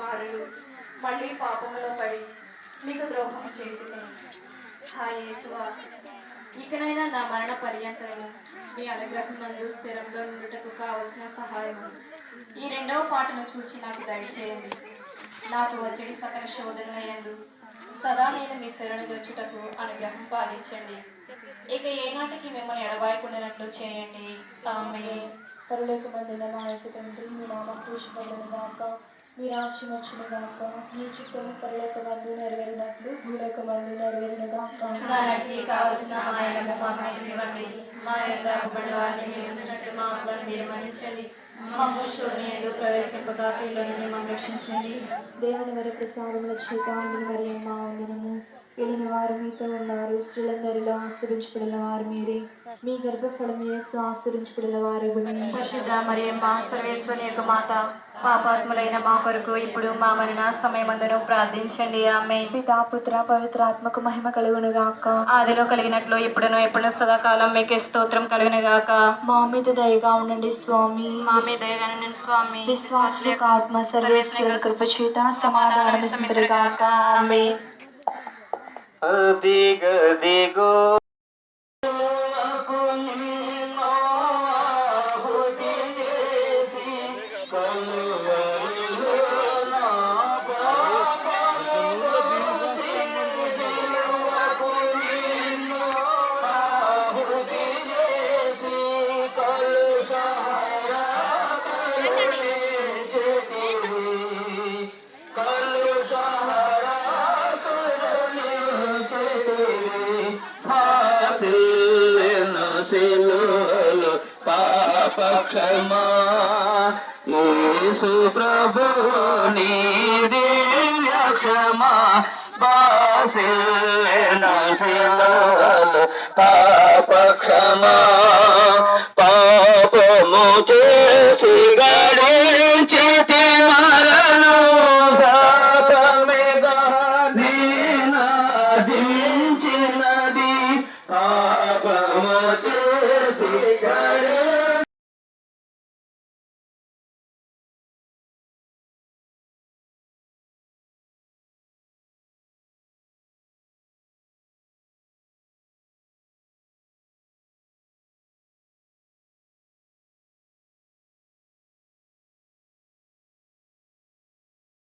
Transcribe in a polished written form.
కుమారులు మళ్ళీ పాపములో పడి మీకు ద్రోహం చేసి హాయ్ యేసువా, ఇకనైనా నా మరణ పర్యంతరము మీ అనుగ్రహం నందు స్థిరంలో నుండుటకు కావలసిన సహాయం ఈ రెండవ పాటను చూచి నాకు దయచేయండి. నాకు వచ్చేటి సకల శోధనయందు సదా నేను మీ శరణు వచ్చుటకు అనుగ్రహం పాలించండి. ఇక ఏనాటికి మిమ్మల్ని ఎడబాయకుండానట్లు చేయండి. ఆమేన్. పరలోకమందున మా యొక్క తండ్రి, మీ నామం పూజింపబడును గాక, మీ రాజ్యం వచ్చును గాక, మీ చిత్తము పరలోకమందు నెరవేరినట్లు భూలోకమందు నెరవేరును గాక. నాటికి కావలసిన ఆయనము మాకు ఇవ్వండి. మా యొక్క అప్పటి వారిని క్షమించినట్లు మా అప్పులను మీరు మన్నించండి. మమ్ము శూన్యందు ప్రవేశింపగా కీడుల నుండి మమ్మల్ని రక్షించండి. దేవుని వర ప్రసాదముల చేత మరియమ్మ వందనము. వెళ్ళిన వారు మీతో ఉన్నారు, స్త్రీలందరిలో ఆశ్రయించబడిన వారు మీరే, మీ గర్భఫలం యేసు ఆశ్రయించబడిన వారు. పరిశుద్ధ మరియమ్మ సర్వేశ్వరి యొక్క మాత, పాపాత్ములైన మా కొరకు ఇప్పుడు మా మరణ సమయమందును ప్రార్థించండి. ఆమేన్. పితా పుత్ర పవిత్రాత్మకు మహిమ కలుగును గాక. ఆదిలో కలిగినట్లు ఇప్పుడును ఎప్పుడు సదాకాలం మీకే స్తోత్రం కలుగును గాక. మా మీద దయగా ఉండండి స్వామి. మా మీద దయగా ఉండండి స్వామి. విశ్వాసులకు ఆత్మ సర్వేశ్వరుల కృప చేత సమాధానం గాక. ఆమేన్. అదిగదిగో పాపక్షమా యేసు ప్రభు నీ దివ్య క్షమా బాసిల్లేన శిలలు పాపక్షమా పాపము చేసి గడించితి మరణు శాపమేగా నీ నాదించినది పాపము